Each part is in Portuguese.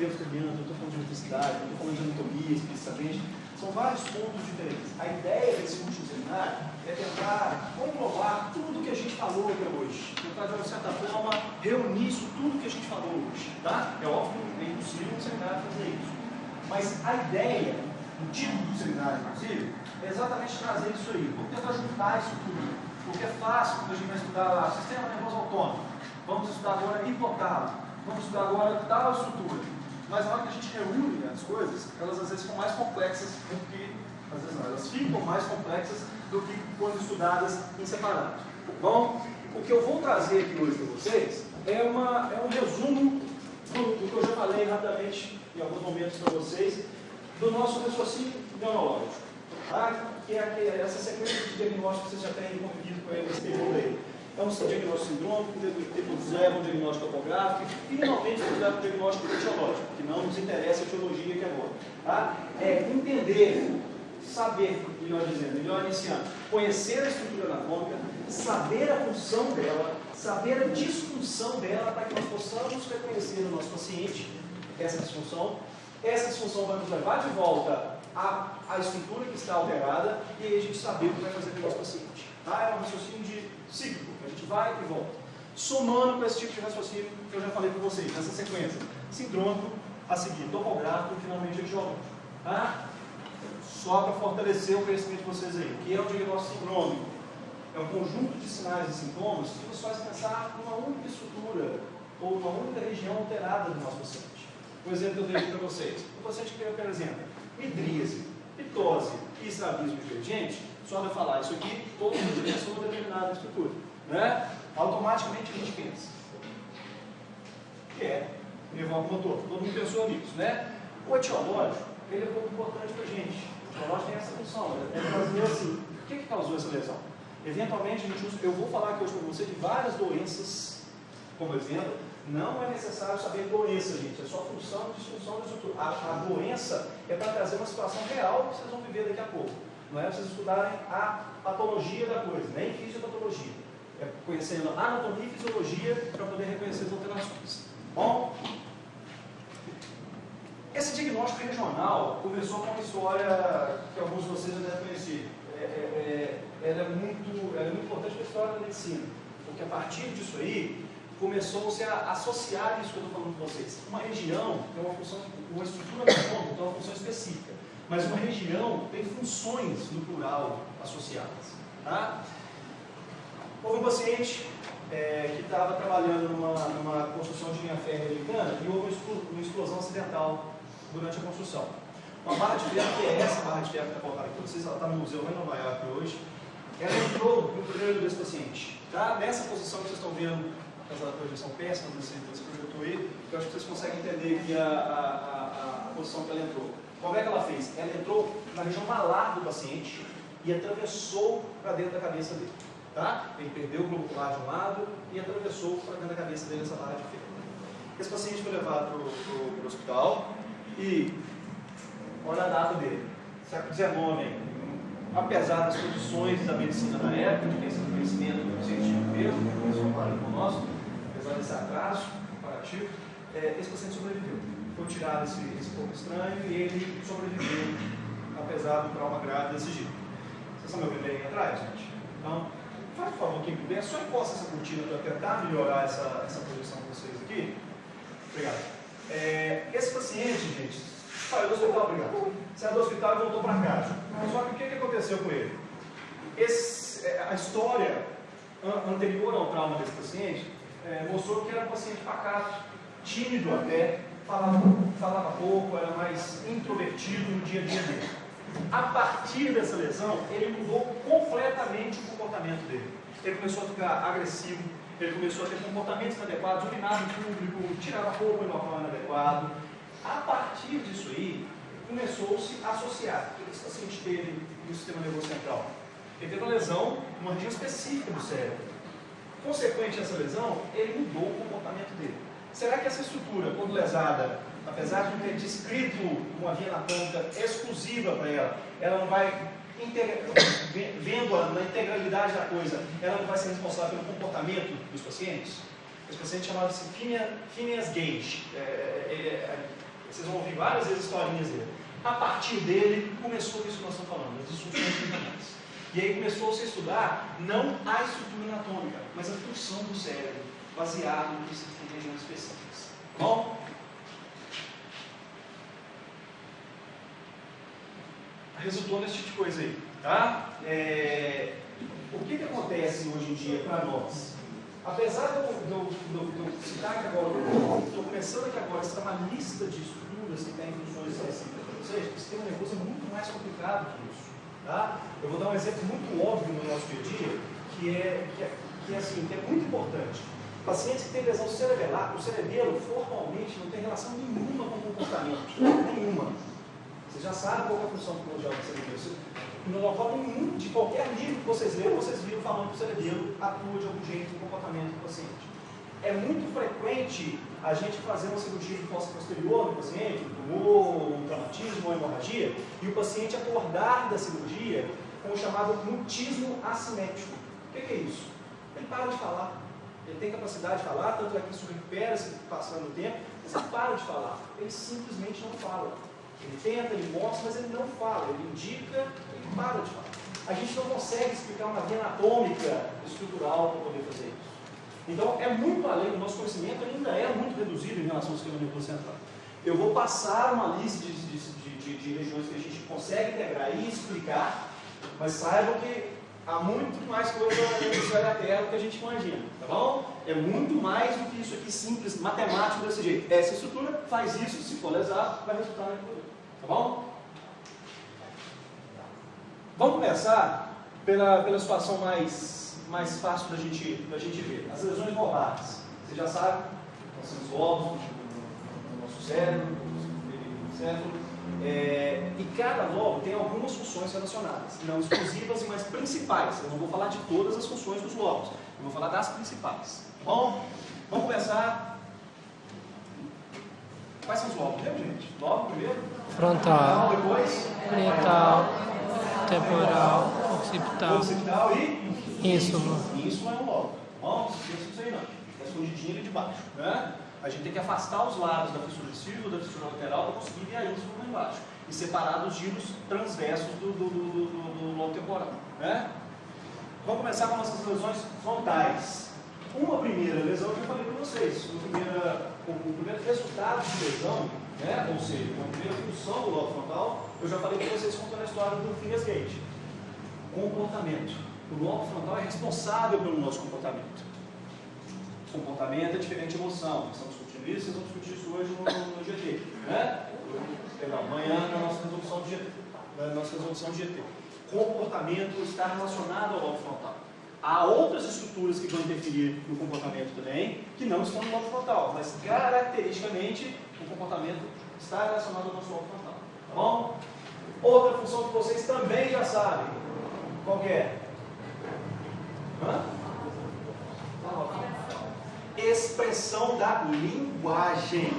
relevos cardianos, eu estou falando de eletricidade, eu estou falando de anatomia, especificamente. São vários pontos diferentes. A ideia desse último seminário é tentar comprovar tudo que a gente falou até hoje. Tentar, de uma certa forma, reunir isso tudo que a gente falou hoje. Tá? É óbvio que é impossível um seminário fazer isso. Mas a ideia, o título do seminário, inclusive, é exatamente trazer isso aí. Vamos tentar juntar isso tudo. Porque é fácil quando a gente vai estudar lá sistema nervoso autônomo. Vamos estudar agora hipotálamo. Vamos estudar agora tal estrutura. Mas na hora que a gente reúne as coisas, elas às vezes ficam mais complexas do que... Às vezes não, elas ficam mais complexas do que quando estudadas em separado. Bom, o que eu vou trazer aqui hoje para vocês é um resumo do que eu já falei rapidamente em alguns momentos para vocês, do nosso raciocínio neurológico. Tá? Que é essa sequência de diagnóstico que vocês já têm convivido com ele nesse período aí. Então, um diagnóstico sindrômico, depois leva um diagnóstico topográfico e, finalmente, leva um diagnóstico etiológico, que não nos interessa a etiologia aqui agora. Tá? É entender, saber, melhor iniciando, conhecer a estrutura anatômica, saber a função dela, saber a disfunção dela, para que nós possamos reconhecer no nosso paciente essa disfunção. Essa disfunção vai nos levar de volta à estrutura que está alterada e aí a gente saber o que vai fazer com o nosso paciente. Tá? É um raciocínio de cíclico, a gente vai e volta. Somando com esse tipo de raciocínio que eu já falei para vocês, nessa sequência. Sindrômico, a seguir topográfico e finalmente etiológico. Tá? Só para fortalecer o conhecimento de vocês aí. O que é o diagnóstico sindrômico? É um conjunto de sinais e sintomas que nos faz pensar numa única estrutura ou numa única região alterada do nosso paciente. Um exemplo que eu dei aqui para vocês. O paciente que, por exemplo, midríase, pitose e estrabismo divergente, só de falar isso aqui, todo mundo pensou em determinada estrutura. Né? Automaticamente a gente pensa. Que é nervoso motor. Todo mundo pensou nisso. Né? O etiológico, ele é um pouco importante para a gente. O etiológico tem essa função. É trazer assim, o que causou essa lesão? Eventualmente, a gente usa, eu vou falar aqui hoje para você de várias doenças, como exemplo. Não é necessário saber doença, gente. É só função e disfunção da estrutura. A doença é para trazer uma situação real que vocês vão viver daqui a pouco. Não é para vocês estudarem a patologia da coisa, nem fisiopatologia. É conhecendo a anatomia e fisiologia para poder reconhecer as alterações. Bom, esse diagnóstico regional começou com uma história que alguns de vocês já devem conhecer. Ela é muito importante para a história da medicina, porque a partir disso aí, começou-se a associar isso que eu estou falando com vocês. Uma região tem uma função, uma estrutura anatômica tem uma função específica, mas uma região tem funções no plural associadas. Tá? Houve um paciente que estava trabalhando numa construção de linha férrea americana e houve uma explosão acidental durante a construção. Uma barra de ferro, que é essa barra de ferro que está colocada aqui, vocês, ela está no museu lá em Nova York hoje, ela entrou no crânio desse paciente. Tá? Nessa posição que vocês estão vendo, apesar da projeção péssima desse projetor aí, eu acho que vocês conseguem entender aqui a posição que ela entrou. Como é que ela fez? Ela entrou na região malar do paciente e atravessou para dentro da cabeça dele. Tá? Ele perdeu o globo ocular de um lado e atravessou para dentro da cabeça dele essa barra de ferro. Esse paciente foi levado para o hospital e olha a data dele, século XIX. Apesar das condições da medicina na época, que tem esse conhecimento científico mesmo, que começou comparado com o nosso, apesar desse atraso comparativo, esse paciente sobreviveu. Foi tirado esse corpo estranho e ele sobreviveu, apesar do trauma grave desse jeito. Vocês estão me ouvindo aí atrás, gente? Então, faz por favor, quem puder, só encosta essa cortina para tentar melhorar essa posição de vocês aqui. Obrigado. Esse paciente, gente, saiu do hospital, obrigado. Saiu do hospital e voltou para casa. Só que o que aconteceu com ele? A história anterior ao trauma desse paciente mostrou que era um paciente pacato, tímido até, falava pouco, era mais introvertido no dia a dia dele. A partir dessa lesão, ele mudou completamente o comportamento dele. Ele começou a ficar agressivo, ele começou a ter comportamentos inadequados, urinava em público, tirava roupa em local inadequado. A partir disso aí, começou-se a associar o que esse paciente teve no sistema nervoso central. Ele teve uma lesão, uma região específica do cérebro. Consequente a essa lesão, ele mudou o comportamento dele. Será que essa estrutura, quando lesada, apesar de não ter descrito uma via anatômica exclusiva para ela não vai, vendo-a na integralidade da coisa, ela não vai ser responsável pelo comportamento dos pacientes? Esse paciente chamava-se Phineas Gage. Vocês vão ouvir várias vezes historinhas dele. A partir dele, começou isso que nós estamos falando, as disfunções funcionais. E aí começou-se a estudar não a estrutura anatômica, mas a função do cérebro, baseado em regiões específicas. Bom? Resultou nesse tipo de coisa aí. Tá? O que acontece hoje em dia para nós? Apesar de eu citar que agora, estou começando aqui agora, essa é uma lista de estruturas que tem funções específicas para vocês, o sistema nervoso é muito mais complicado que isso. Tá? Eu vou dar um exemplo muito óbvio no nosso dia a dia, que é muito importante. Pacientes que têm lesão cerebelar, o cerebelo formalmente não tem relação nenhuma com o comportamento. Nenhuma. Vocês já sabem qual é a função primordial do cerebelo. No local nenhum, de qualquer livro que vocês leram, vocês viram falando que o cerebelo atua de algum jeito no comportamento do paciente. É muito frequente a gente fazer uma cirurgia de fossa posterior no paciente, um tumor, um traumatismo, uma hemorragia, e o paciente acordar da cirurgia com o chamado mutismo assimétrico. O que é isso? Ele para de falar. Ele tem capacidade de falar, tanto é que isso recupera-se passando o tempo, mas ele para de falar. Ele simplesmente não fala. Ele tenta, ele mostra, mas ele não fala. Ele indica, ele para de falar. A gente não consegue explicar uma via anatômica estrutural para poder fazer isso. Então, é muito além, o nosso conhecimento ainda é muito reduzido em relação ao sistema nervoso central. Eu vou passar uma lista de regiões que a gente consegue integrar e explicar, mas saibam que há muito mais coisa no hemisfério da Terra do que a gente imagina, tá bom? É muito mais do que isso aqui simples, matemático desse jeito. Essa estrutura faz isso, se for lesado, vai resultar naquilo produto, tá bom? Vamos começar pela situação mais fácil da gente ver. As lesões lombares. Vocês já sabem, nós temos lobos no nosso cérebro, no cérebro. E cada lobo tem algumas funções relacionadas, não exclusivas, mas principais. Eu não vou falar de todas as funções dos lobos, eu vou falar das principais. Bom, vamos começar. Quais são os lobos, lembra, gente? Lobo primeiro? Frontal, depois? parietal, temporal, occipital e ínsula. Ínsula é um lobo. Bom, não esqueça disso aí não. Está escondidinho ali de baixo. Né? A gente tem que afastar os lados da fissura esfírica, da fissura lateral, para conseguir ver a ínsula lá embaixo. E separar os giros transversos do lobo temporal. Né? Vamos começar com nossas lesões frontais. Uma primeira lesão que eu falei para vocês. O primeiro resultado de lesão, né? Ou seja, a primeira função do lobo frontal, eu já falei para vocês contando a história do Phineas Gage. Comportamento. O lobo frontal é responsável pelo nosso comportamento. Comportamento é diferente de emoção. Estamos discutindo isso, vocês vão discutir isso hoje no GT. Né? Amanhã na nossa resolução de GT. Comportamento está relacionado ao lobo frontal. Há outras estruturas que vão interferir no comportamento também, que não estão no lobo frontal, mas caracteristicamente o comportamento está relacionado ao nosso lobo frontal. Tá bom? Outra função que vocês também já sabem. Qual que é? Expressão da linguagem.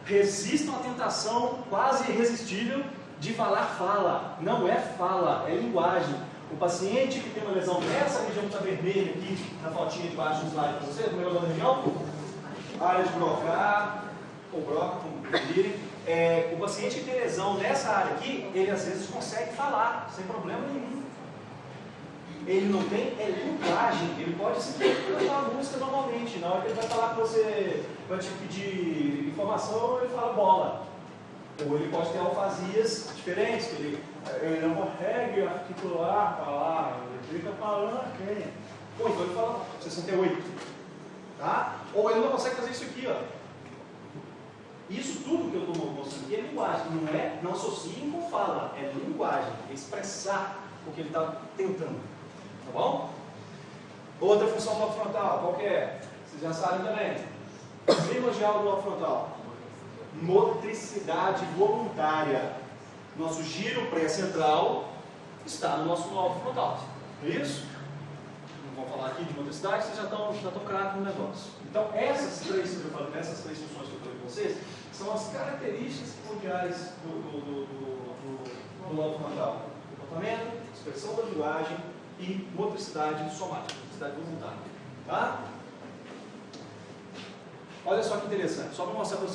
Resistam à tentação quase irresistível de falar fala. Não é fala, é linguagem. O paciente que tem uma lesão nessa região que está vermelha aqui, na fotinha de baixo do slide para vocês, como é a região? Área de Broca, ou Broca, como preferirem. O paciente que tem lesão nessa área aqui, ele às vezes consegue falar, sem problema nenhum. Ele não tem linguagem, ele pode simplesmente cantar a música normalmente. Na hora que ele vai falar com você, vai te pedir informação, ele fala bola. Ou ele pode ter alfasias diferentes, que ele não consegue articular, falar, ele fica falando aqui. Ou então ele fala 68. Tá? Ou ele não consegue fazer isso aqui, ó. Isso tudo que eu estou mostrando aqui é linguagem, não associem com fala, é linguagem, é expressar o que ele está tentando. Tá bom? Outra função do lobo frontal, qual que é? Vocês já sabem também. Primordial do lobo frontal. Motricidade voluntária. Nosso giro pré-central está no nosso lobo frontal. É isso? Não vou falar aqui de motricidade, vocês já estão craques no negócio. Então, essas três funções que eu falei com vocês são as características primordiais do lobo frontal. Comportamento, expressão da linguagem e motricidade somática, motricidade voluntária. Tá? Olha só que interessante, só para mostrar para vocês.